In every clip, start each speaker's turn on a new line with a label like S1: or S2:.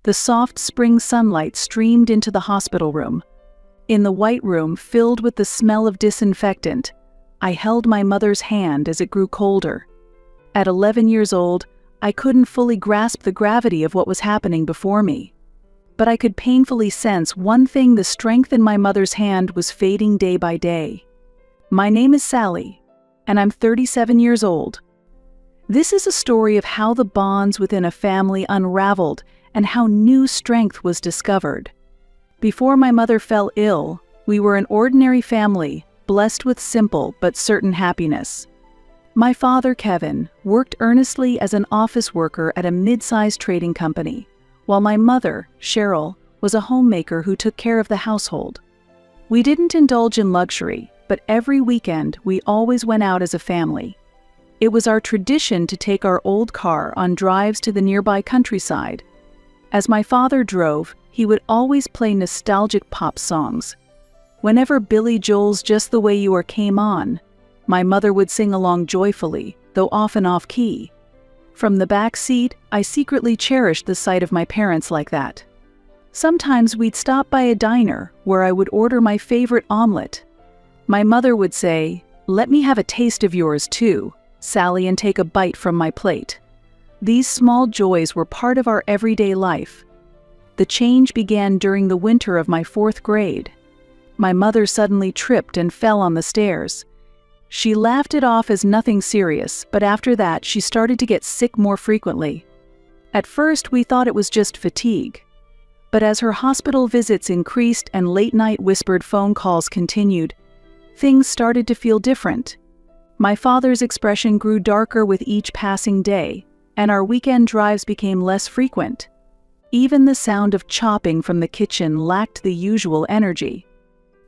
S1: The soft spring sunlight streamed into the hospital room. In the white room filled with the smell of disinfectant, I held my mother's hand as it grew colder. At 11 years old, I couldn't fully grasp the gravity of what was happening before me. But I could painfully sense one thing: the strength in my mother's hand was fading day by day. My name is Sally, and I'm 37 years old. This is a story of how the bonds within a family unraveled and how new strength was discovered. Before my mother fell ill, we were an ordinary family, blessed with simple but certain happiness. My father, Kevin, worked earnestly as an office worker at a mid-sized trading company, while my mother, Cheryl, was a homemaker who took care of the household. We didn't indulge in luxury, but every weekend we always went out as a family. It was our tradition to take our old car on drives to the nearby countryside. As my father drove, he would always play nostalgic pop songs. Whenever Billy Joel's "Just the Way You Are" came on, my mother would sing along joyfully, though often off-key. From the back seat, I secretly cherished the sight of my parents like that. Sometimes we'd stop by a diner where I would order my favorite omelet. My mother would say, "Let me have a taste of yours too, Sally," and take a bite from my plate. These small joys were part of our everyday life. The change began during the winter of my 4th grade. My mother suddenly tripped and fell on the stairs. She laughed it off as nothing serious, but after that she started to get sick more frequently. At first we thought it was just fatigue. But as her hospital visits increased and late-night whispered phone calls continued, things started to feel different. My father's expression grew darker with each passing day, and our weekend drives became less frequent. Even the sound of chopping from the kitchen lacked the usual energy.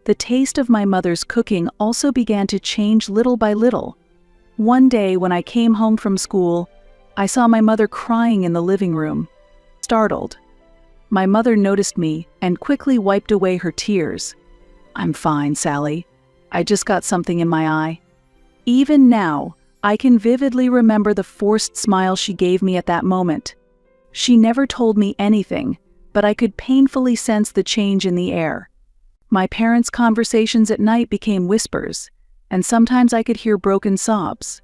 S1: The taste of my mother's cooking also began to change little by little. One day when I came home from school, I saw my mother crying in the living room. Startled, my mother noticed me and quickly wiped away her tears. "I'm fine, Sally. I just got something in my eye." Even now, I can vividly remember the forced smile she gave me at that moment. She never told me anything, but I could painfully sense the change in the air. My parents' conversations at night became whispers, and sometimes I could hear broken sobs.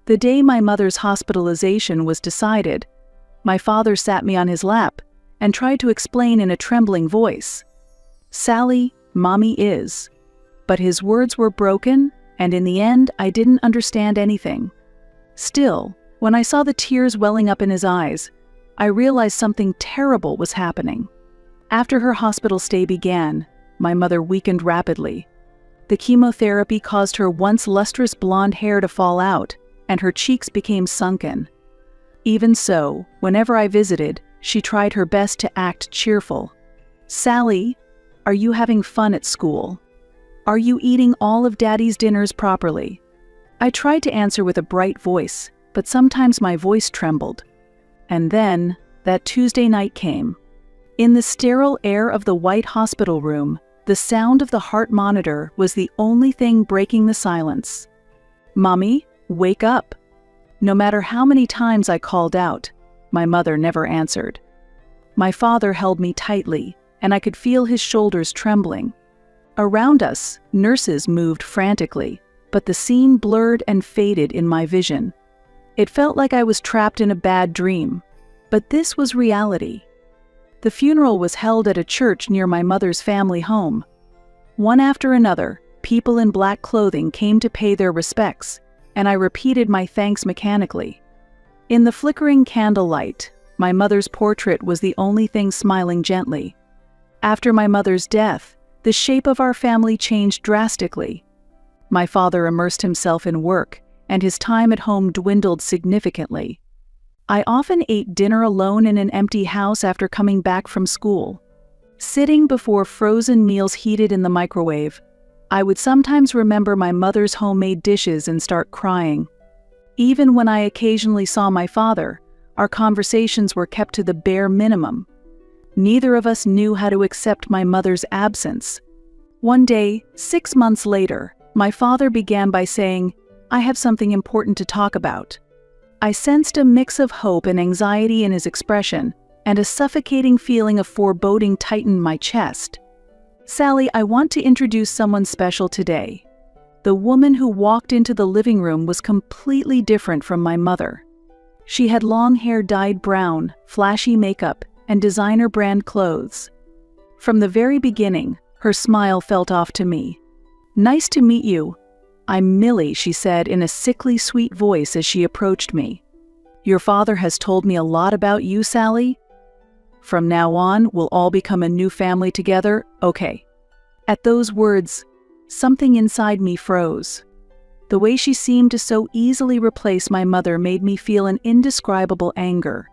S1: The day my mother's hospitalization was decided, my father sat me on his lap and tried to explain in a trembling voice, "Sally, Mommy is." But his words were broken, and in the end, I didn't understand anything. Still, when I saw the tears welling up in his eyes, I realized something terrible was happening. After her hospital stay began, my mother weakened rapidly. The chemotherapy caused her once lustrous blonde hair to fall out, and her cheeks became sunken. Even so, whenever I visited, she tried her best to act cheerful. "Sally, are you having fun at school? Are you eating all of Daddy's dinners properly?" I tried to answer with a bright voice, but sometimes my voice trembled. And then, that Tuesday night came. In the sterile air of the white hospital room, the sound of the heart monitor was the only thing breaking the silence. "Mommy, wake up." No matter how many times I called out, my mother never answered. My father held me tightly, and I could feel his shoulders trembling. Around us, nurses moved frantically, but the scene blurred and faded in my vision. It felt like I was trapped in a bad dream, but this was reality. The funeral was held at a church near my mother's family home. One after another, people in black clothing came to pay their respects, and I repeated my thanks mechanically. In the flickering candlelight, my mother's portrait was the only thing smiling gently. After my mother's death, the shape of our family changed drastically. My father immersed himself in work, and his time at home dwindled significantly. I often ate dinner alone in an empty house after coming back from school. Sitting before frozen meals heated in the microwave, I would sometimes remember my mother's homemade dishes and start crying. Even when I occasionally saw my father, our conversations were kept to the bare minimum. Neither of us knew how to accept my mother's absence. One day, 6 months later, my father began by saying, "I have something important to talk about." I sensed a mix of hope and anxiety in his expression, and a suffocating feeling of foreboding tightened my chest. "Sally, I want to introduce someone special today." The woman who walked into the living room was completely different from my mother. She had long hair dyed brown, flashy makeup, and designer brand clothes. From the very beginning, her smile felt off to me. "Nice to meet you. I'm Millie," she said in a sickly sweet voice as she approached me. "Your father has told me a lot about you, Sally. From now on, we'll all become a new family together, okay?" At those words, something inside me froze. The way she seemed to so easily replace my mother made me feel an indescribable anger.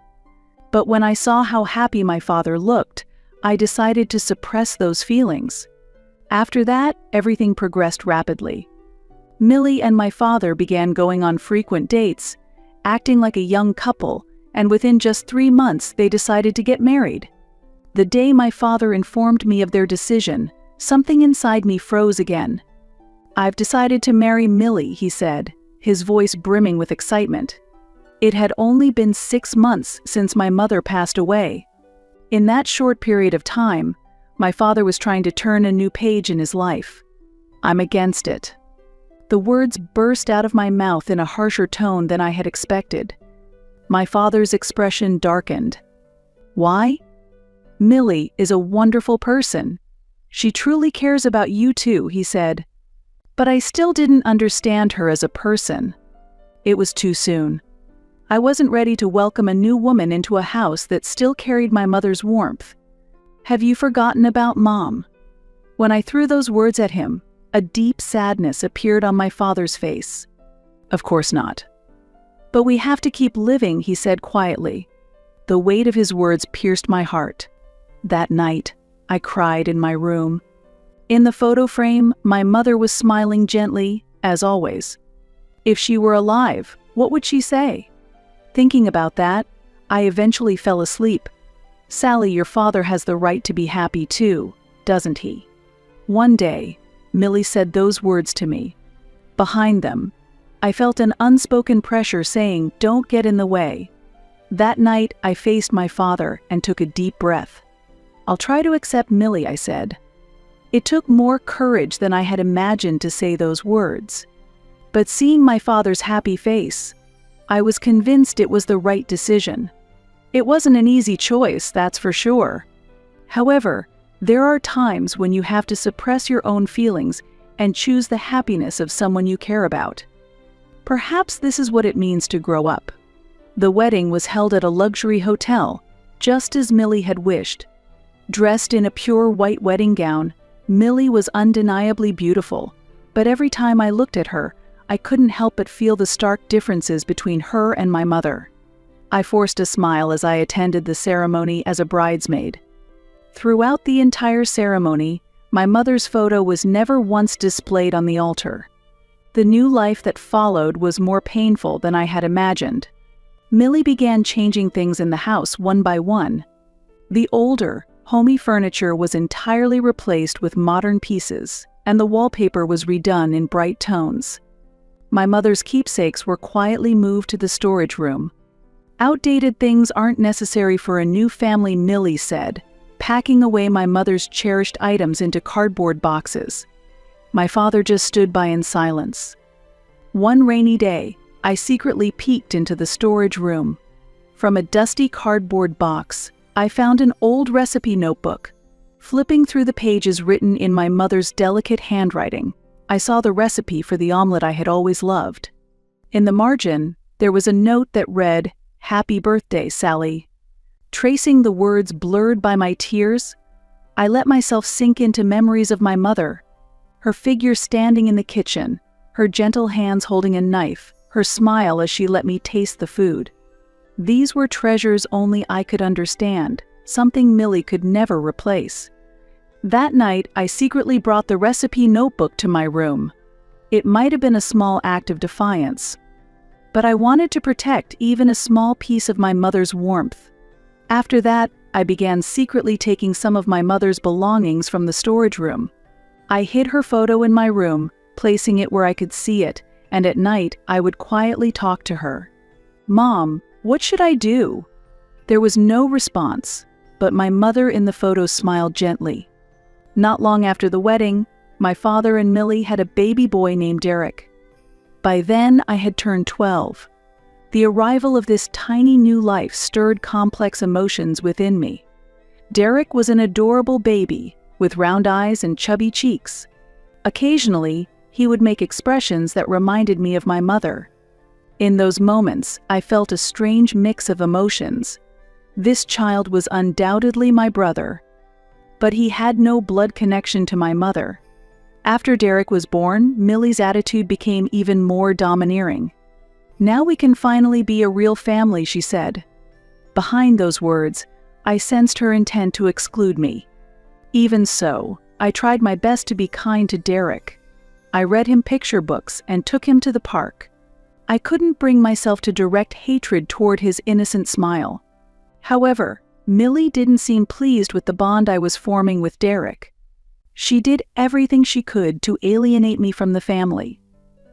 S1: But when I saw how happy my father looked, I decided to suppress those feelings. After that, everything progressed rapidly. Millie and my father began going on frequent dates, acting like a young couple, and within just 3 months they decided to get married. The day my father informed me of their decision, something inside me froze again. "I've decided to marry Millie," he said, his voice brimming with excitement. It had only been 6 months since my mother passed away. In that short period of time, my father was trying to turn a new page in his life. "I'm against it." The words burst out of my mouth in a harsher tone than I had expected. My father's expression darkened. "Why? Millie is a wonderful person. She truly cares about you too," he said. But I still didn't understand her as a person. It was too soon. I wasn't ready to welcome a new woman into a house that still carried my mother's warmth. "Have you forgotten about Mom?" When I threw those words at him, a deep sadness appeared on my father's face. "Of course not." "But we have to keep living," he said quietly. The weight of his words pierced my heart. That night, I cried in my room. In the photo frame, my mother was smiling gently, as always. If she were alive, what would she say? Thinking about that, I eventually fell asleep. "Sally, your father has the right to be happy too, doesn't he?" One day, Millie said those words to me. Behind them, I felt an unspoken pressure saying, "Don't get in the way." That night, I faced my father and took a deep breath. "I'll try to accept Millie," I said. It took more courage than I had imagined to say those words. But seeing my father's happy face, I was convinced it was the right decision. It wasn't an easy choice, that's for sure. However, there are times when you have to suppress your own feelings and choose the happiness of someone you care about. Perhaps this is what it means to grow up. The wedding was held at a luxury hotel, just as Millie had wished. Dressed in a pure white wedding gown, Millie was undeniably beautiful, but every time I looked at her, I couldn't help but feel the stark differences between her and my mother. I forced a smile as I attended the ceremony as a bridesmaid. Throughout the entire ceremony, my mother's photo was never once displayed on the altar. The new life that followed was more painful than I had imagined. Millie began changing things in the house one by one. The older, homey furniture was entirely replaced with modern pieces, and the wallpaper was redone in bright tones. My mother's keepsakes were quietly moved to the storage room. "Outdated things aren't necessary for a new family," Millie said, packing away my mother's cherished items into cardboard boxes. My father just stood by in silence. One rainy day, I secretly peeked into the storage room. From a dusty cardboard box, I found an old recipe notebook. Flipping through the pages written in my mother's delicate handwriting, I saw the recipe for the omelet I had always loved. In the margin, there was a note that read, "Happy birthday, Sally." Tracing the words blurred by my tears, I let myself sink into memories of my mother. Her figure standing in the kitchen, her gentle hands holding a knife, her smile as she let me taste the food. These were treasures only I could understand, something Millie could never replace. That night, I secretly brought the recipe notebook to my room. It might have been a small act of defiance, but I wanted to protect even a small piece of my mother's warmth. After that, I began secretly taking some of my mother's belongings from the storage room. I hid her photo in my room, placing it where I could see it, and at night I would quietly talk to her. "Mom, what should I do?" There was no response, but my mother in the photo smiled gently. Not long after the wedding, my father and Millie had a baby boy named Derek. By then, I had turned 12. The arrival of this tiny new life stirred complex emotions within me. Derek was an adorable baby, with round eyes and chubby cheeks. Occasionally, he would make expressions that reminded me of my mother. In those moments, I felt a strange mix of emotions. This child was undoubtedly my brother, but he had no blood connection to my mother. After Derek was born, Millie's attitude became even more domineering. "Now we can finally be a real family," she said. Behind those words, I sensed her intent to exclude me. Even so, I tried my best to be kind to Derek. I read him picture books and took him to the park. I couldn't bring myself to direct hatred toward his innocent smile. However, Millie didn't seem pleased with the bond I was forming with Derek. She did everything she could to alienate me from the family.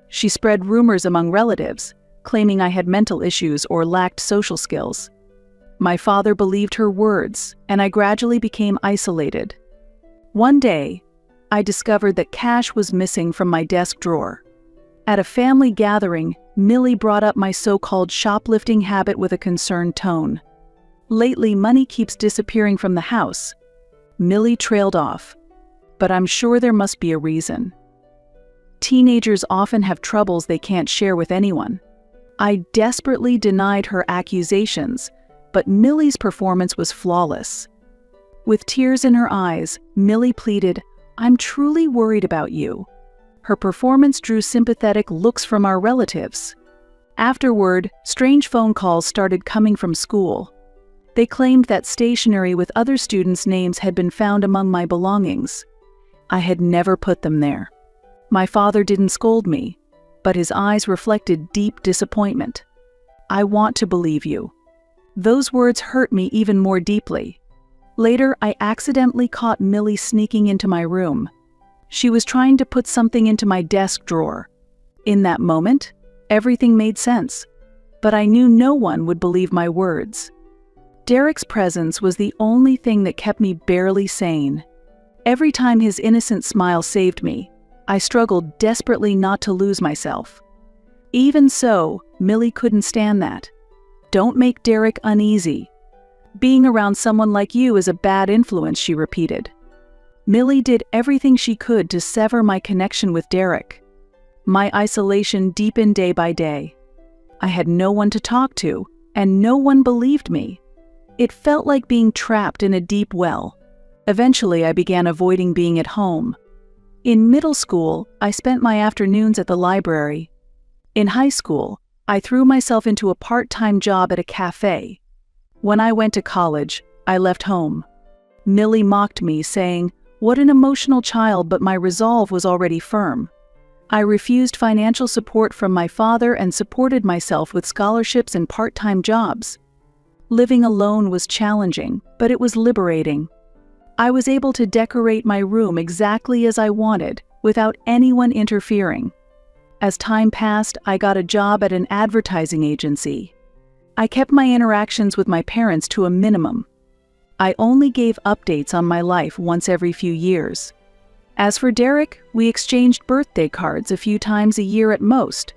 S1: She spread rumors among relatives, claiming I had mental issues or lacked social skills. My father believed her words, and I gradually became isolated. One day, I discovered that cash was missing from my desk drawer. At a family gathering, Millie brought up my so-called shoplifting habit with a concerned tone. "Lately, money keeps disappearing from the house." Millie trailed off. "But I'm sure there must be a reason." Teenagers often have troubles they can't share with anyone. I desperately denied her accusations, but Millie's performance was flawless. With tears in her eyes, Millie pleaded, "I'm truly worried about you." Her performance drew sympathetic looks from our relatives. Afterward, strange phone calls started coming from school. They claimed that stationery with other students' names had been found among my belongings. I had never put them there. My father didn't scold me, but his eyes reflected deep disappointment. "I want to believe you." Those words hurt me even more deeply. Later, I accidentally caught Millie sneaking into my room. She was trying to put something into my desk drawer. In that moment, everything made sense, but I knew no one would believe my words. Derek's presence was the only thing that kept me barely sane. Every time his innocent smile saved me, I struggled desperately not to lose myself. Even so, Millie couldn't stand that. "Don't make Derek uneasy. Being around someone like you is a bad influence," she repeated. Millie did everything she could to sever my connection with Derek. My isolation deepened day by day. I had no one to talk to, and no one believed me. It felt like being trapped in a deep well. Eventually, I began avoiding being at home. In middle school, I spent my afternoons at the library. In high school, I threw myself into a part-time job at a cafe. When I went to college, I left home. Millie mocked me, saying, "What an emotional child," but my resolve was already firm. I refused financial support from my father and supported myself with scholarships and part-time jobs. Living alone was challenging, but it was liberating. I was able to decorate my room exactly as I wanted, without anyone interfering. As time passed, I got a job at an advertising agency. I kept my interactions with my parents to a minimum. I only gave updates on my life once every few years. As for Derek, we exchanged birthday cards a few times a year at most.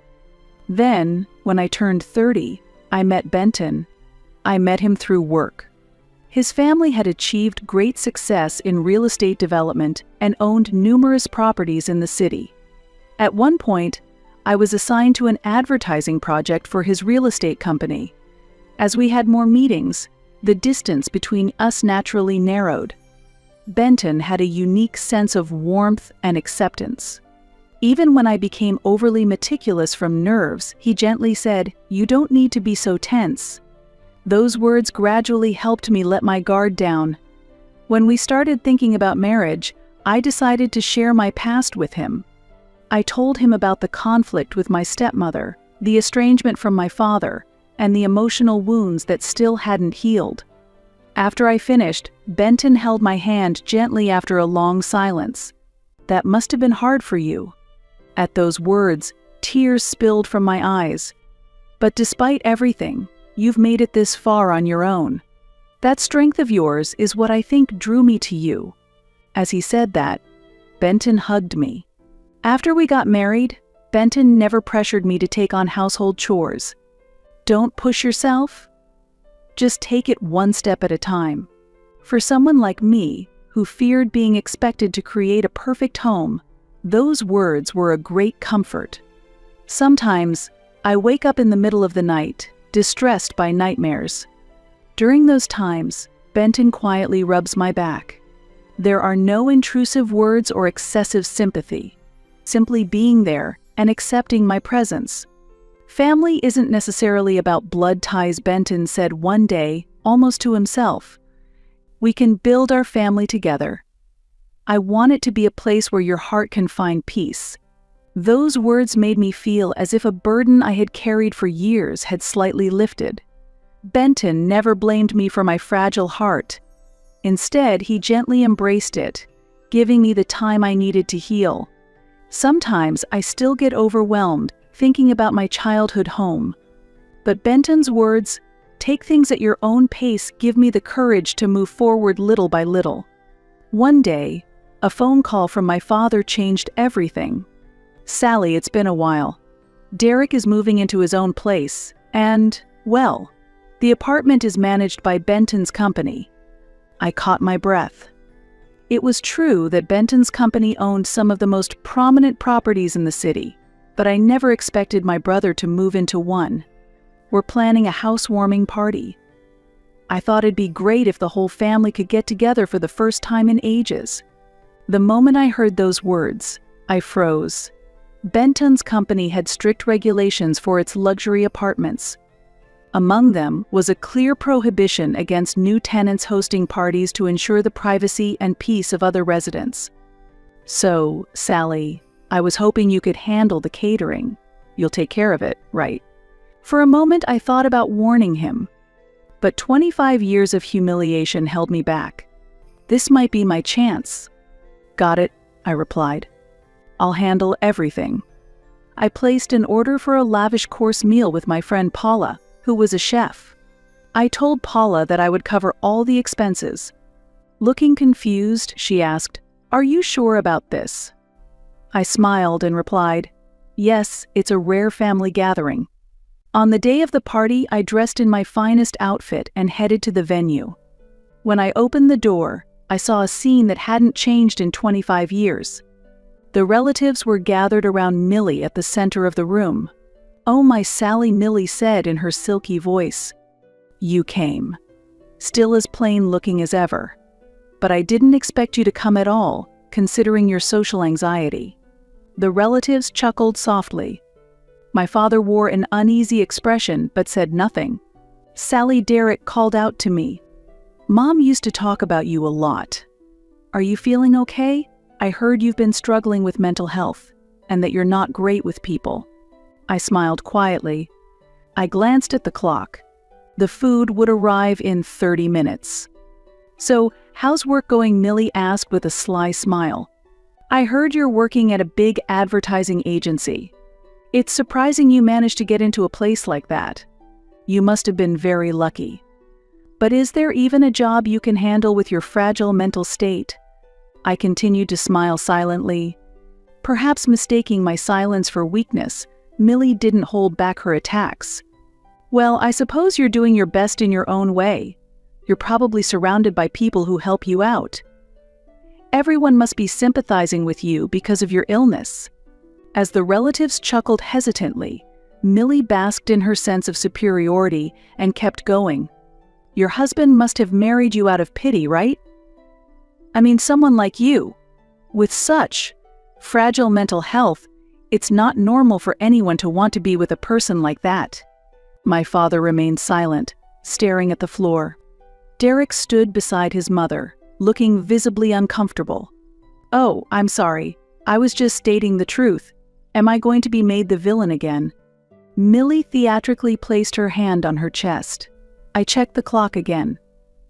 S1: Then, when I turned 30, I met Benton. I met him through work. His family had achieved great success in real estate development and owned numerous properties in the city. At one point, I was assigned to an advertising project for his real estate company. As we had more meetings, the distance between us naturally narrowed. Benton had a unique sense of warmth and acceptance. Even when I became overly meticulous from nerves, he gently said, "You don't need to be so tense." Those words gradually helped me let my guard down. When we started thinking about marriage, I decided to share my past with him. I told him about the conflict with my stepmother, the estrangement from my father, and the emotional wounds that still hadn't healed. After I finished, Benton held my hand gently after a long silence. "That must have been hard for you." At those words, tears spilled from my eyes. "But despite everything, you've made it this far on your own." That strength of yours is what I think drew me to you." As he said that, Benton hugged me. After we got married, Benton never pressured me to take on household chores. "Don't push yourself. Just take it one step at a time." For someone like me, who feared being expected to create a perfect home, those words were a great comfort. Sometimes, I wake up in the middle of the night, distressed by nightmares. During those times, Benton quietly rubs my back. There are no intrusive words or excessive sympathy. Simply being there and accepting my presence. "Family isn't necessarily about blood ties," Benton said one day, almost to himself. "We can build our family together. I want it to be a place where your heart can find peace." Those words made me feel as if a burden I had carried for years had slightly lifted. Benton never blamed me for my fragile heart. Instead, he gently embraced it, giving me the time I needed to heal. Sometimes I still get overwhelmed thinking about my childhood home. But Benton's words, "Take things at your own pace," give me the courage to move forward little by little. One day, a phone call from my father changed everything. "Sally, it's been a while. Derek is moving into his own place, and, well, the apartment is managed by Benton's company." I caught my breath. It was true that Benton's company owned some of the most prominent properties in the city, but I never expected my brother to move into one. "We're planning a housewarming party. I thought it'd be great if the whole family could get together for the first time in ages." The moment I heard those words, I froze. Benton's company had strict regulations for its luxury apartments. Among them was a clear prohibition against new tenants hosting parties to ensure the privacy and peace of other residents. "So, Sally, I was hoping you could handle the catering. You'll take care of it, right?" For a moment I thought about warning him, but 25 years of humiliation held me back. This might be my chance. "Got it," I replied. "I'll handle everything." I placed an order for a lavish course meal with my friend Paula, who was a chef. I told Paula that I would cover all the expenses. Looking confused, she asked, "Are you sure about this?" I smiled and replied, "Yes, it's a rare family gathering." On the day of the party, I dressed in my finest outfit and headed to the venue. When I opened the door, I saw a scene that hadn't changed in 25 years. The relatives were gathered around Millie at the center of the room. "Oh, my Sally," Millie said in her silky voice. "You came. Still as plain looking as ever. But I didn't expect you to come at all, considering your social anxiety." The relatives chuckled softly. My father wore an uneasy expression but said nothing. Sally, Derek called out to me, "Mom used to talk about you a lot. Are you feeling okay? I heard you've been struggling with mental health, and that you're not great with people." I smiled quietly. I glanced at the clock. The food would arrive in 30 minutes. "So, how's work going?" Millie asked with a sly smile. "I heard you're working at a big advertising agency. It's surprising you managed to get into a place like that. You must have been very lucky. But is there even a job you can handle with your fragile mental state?" I continued to smile silently. Perhaps mistaking my silence for weakness, Millie didn't hold back her attacks. "Well, I suppose you're doing your best in your own way. You're probably surrounded by people who help you out. Everyone must be sympathizing with you because of your illness." As the relatives chuckled hesitantly, Millie basked in her sense of superiority and kept going. "Your husband must have married you out of pity, right? I mean, someone like you, with such fragile mental health, it's not normal for anyone to want to be with a person like that." My father remained silent, staring at the floor. Derek stood beside his mother, looking visibly uncomfortable. "Oh, I'm sorry. I was just stating the truth. Am I going to be made the villain again?" Millie theatrically placed her hand on her chest. I checked the clock again.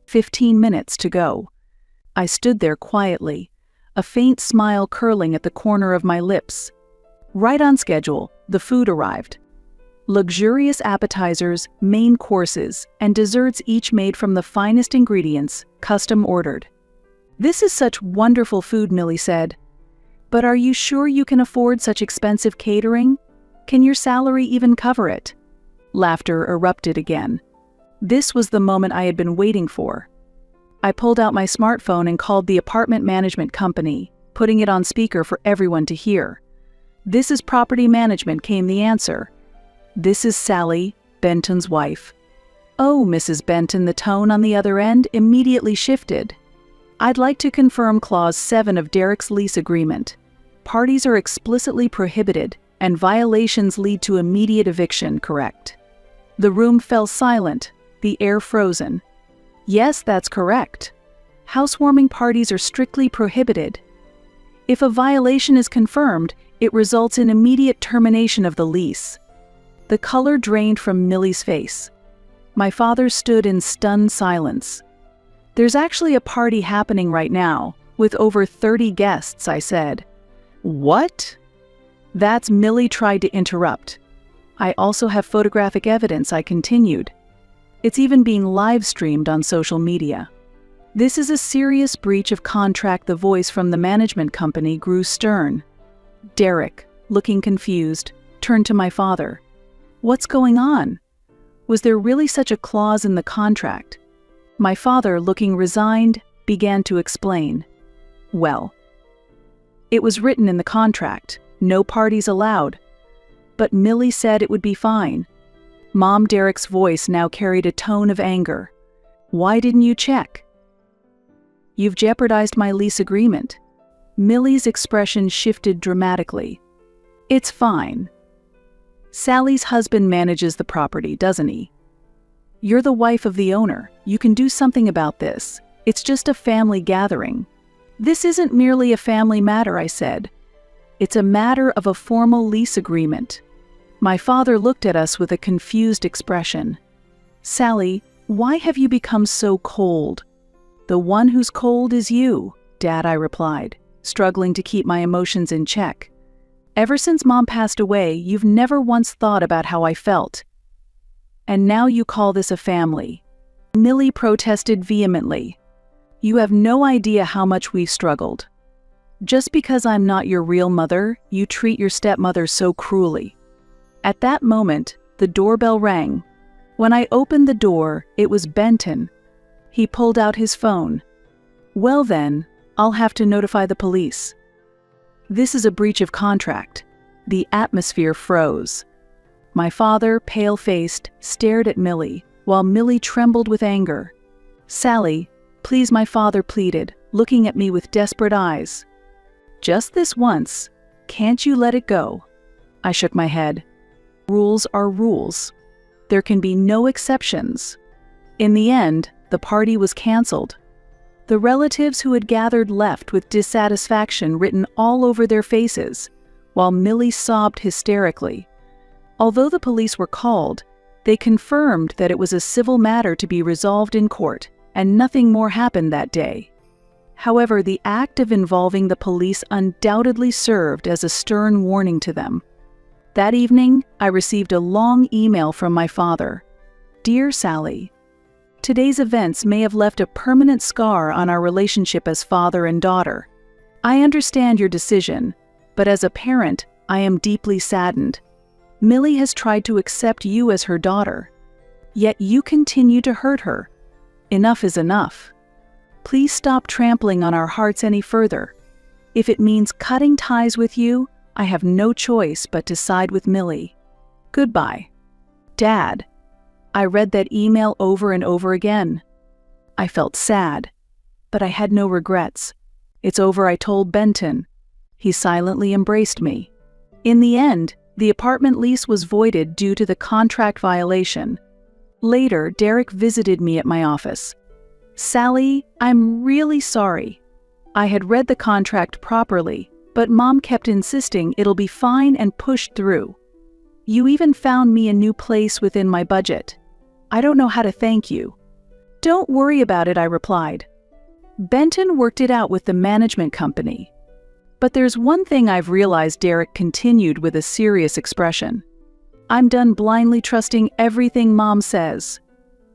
S1: 15 minutes to go. I stood there quietly, a faint smile curling at the corner of my lips. Right on schedule, the food arrived. Luxurious appetizers, main courses, and desserts each made from the finest ingredients, custom ordered. "This is such wonderful food," Millie said. "But are you sure you can afford such expensive catering? Can your salary even cover it?" Laughter erupted again. This was the moment I had been waiting for. I pulled out my smartphone and called the apartment management company, putting it on speaker for everyone to hear. "This is property management," came the answer. "This is Sally, Benton's wife." "Oh, Mrs. Benton," the tone on the other end immediately shifted. "I'd like to confirm Clause 7 of Derek's lease agreement. Parties are explicitly prohibited, and violations lead to immediate eviction, correct?" The room fell silent, the air frozen. "Yes, that's correct. Housewarming parties are strictly prohibited. If a violation is confirmed, it results in immediate termination of the lease." The color drained from Millie's face. My father stood in stunned silence. "There's actually a party happening right now, with over 30 guests," I said. "What?" "That's..." Millie tried to interrupt. "I also have photographic evidence," I continued. "It's even being live-streamed on social media." "This is a serious breach of contract." The voice from the management company grew stern. Derek, looking confused, turned to my father. "What's going on? Was there really such a clause in the contract?" My father, looking resigned, began to explain. "Well, it was written in the contract, no parties allowed. But Millie said it would be fine." Mom Derek's voice now carried a tone of anger. "Why didn't you check? You've jeopardized my lease agreement." Millie's expression shifted dramatically. "It's fine. Sally's husband manages the property, doesn't he? You're the wife of the owner. You can do something about this. It's just a family gathering." "This isn't merely a family matter," I said. "It's a matter of a formal lease agreement." My father looked at us with a confused expression. "Sally, why have you become so cold?" "The one who's cold is you, Dad," I replied, struggling to keep my emotions in check. "Ever since Mom passed away, you've never once thought about how I felt. And now you call this a family." Millie protested vehemently. "You have no idea how much we've struggled. Just because I'm not your real mother, you treat your stepmother so cruelly." At that moment, the doorbell rang. When I opened the door, it was Benton. He pulled out his phone. "Well then, I'll have to notify the police. This is a breach of contract." The atmosphere froze. My father, pale-faced, stared at Millie, while Millie trembled with anger. "Sally, please," my father pleaded, looking at me with desperate eyes. "Just this once. Can't you let it go?" I shook my head. Rules are rules. There can be no exceptions. In the end, the party was canceled. The relatives who had gathered left with dissatisfaction written all over their faces, while Millie sobbed hysterically. Although the police were called, they confirmed that it was a civil matter to be resolved in court, and nothing more happened that day. However, the act of involving the police undoubtedly served as a stern warning to them. That evening, I received a long email from my father. "Dear Sally, today's events may have left a permanent scar on our relationship as father and daughter. I understand your decision, but as a parent, I am deeply saddened. Millie has tried to accept you as her daughter, yet you continue to hurt her. Enough is enough. Please stop trampling on our hearts any further. If it means cutting ties with you, I have no choice but to side with Millie. Goodbye." Dad. I read that email over and over again. I felt sad, but I had no regrets. "It's over," I told Benton. He silently embraced me. In the end, the apartment lease was voided due to the contract violation. Later, Derek visited me at my office. "Sally, I'm really sorry. I had read the contract properly, but Mom kept insisting it'll be fine and pushed through. You even found me a new place within my budget. I don't know how to thank you." "Don't worry about it," I replied. "Benton worked it out with the management company. But there's one thing I've realized," Derek continued with a serious expression. I'm done blindly trusting everything Mom says.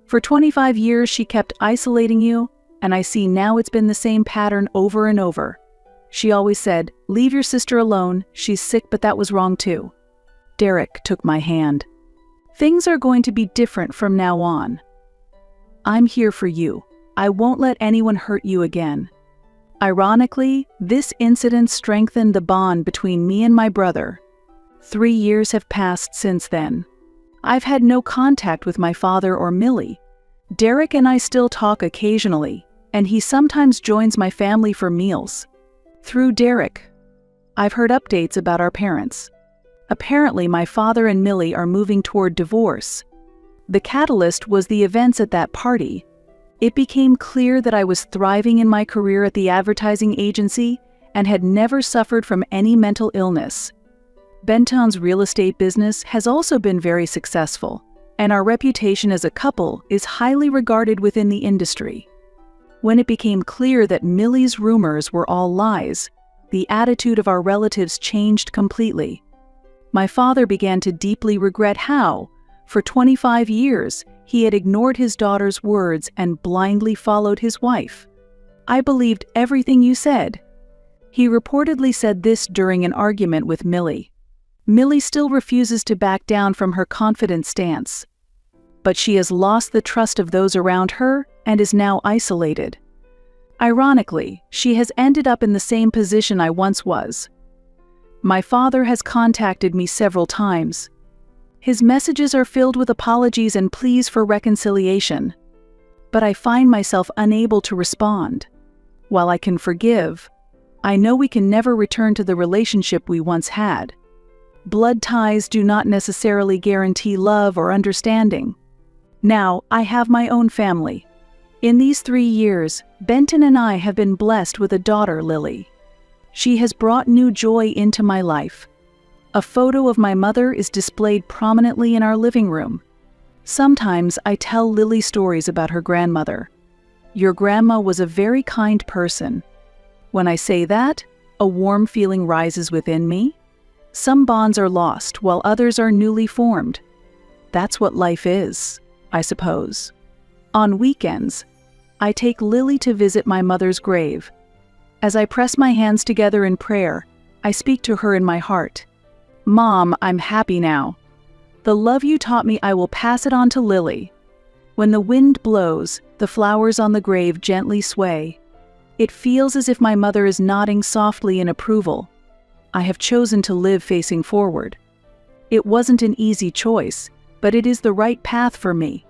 S1: For 25 years she kept isolating you, and I see now it's been the same pattern over and over. She always said, "Leave your sister alone, she's sick," but that was wrong too. Derek took my hand. "Things are going to be different from now on. I'm here for you. I won't let anyone hurt you again." Ironically, this incident strengthened the bond between me and my brother. 3 years have passed since then. I've had no contact with my father or Millie. Derek and I still talk occasionally, and he sometimes joins my family for meals. Through Derek, I've heard updates about our parents. Apparently, my father and Millie are moving toward divorce. The catalyst was the events at that party. It became clear that I was thriving in my career at the advertising agency and had never suffered from any mental illness. Benton's real estate business has also been very successful, and our reputation as a couple is highly regarded within the industry. When it became clear that Millie's rumors were all lies, the attitude of our relatives changed completely. My father began to deeply regret how, for 25 years, he had ignored his daughter's words and blindly followed his wife. "I believed everything you said." He reportedly said this during an argument with Millie. Millie still refuses to back down from her confident stance. But she has lost the trust of those around her and is now isolated. Ironically, she has ended up in the same position I once was. My father has contacted me several times. His messages are filled with apologies and pleas for reconciliation. But I find myself unable to respond. While I can forgive, I know we can never return to the relationship we once had. Blood ties do not necessarily guarantee love or understanding. Now, I have my own family. In these 3 years, Benton and I have been blessed with a daughter, Lily. She has brought new joy into my life. A photo of my mother is displayed prominently in our living room. Sometimes I tell Lily stories about her grandmother. "Your grandma was a very kind person." When I say that, a warm feeling rises within me. Some bonds are lost while others are newly formed. That's what life is, I suppose. On weekends, I take Lily to visit my mother's grave. As I press my hands together in prayer, I speak to her in my heart. "Mom, I'm happy now. The love you taught me, I will pass it on to Lily." When the wind blows, the flowers on the grave gently sway. It feels as if my mother is nodding softly in approval. I have chosen to live facing forward. It wasn't an easy choice, but it is the right path for me.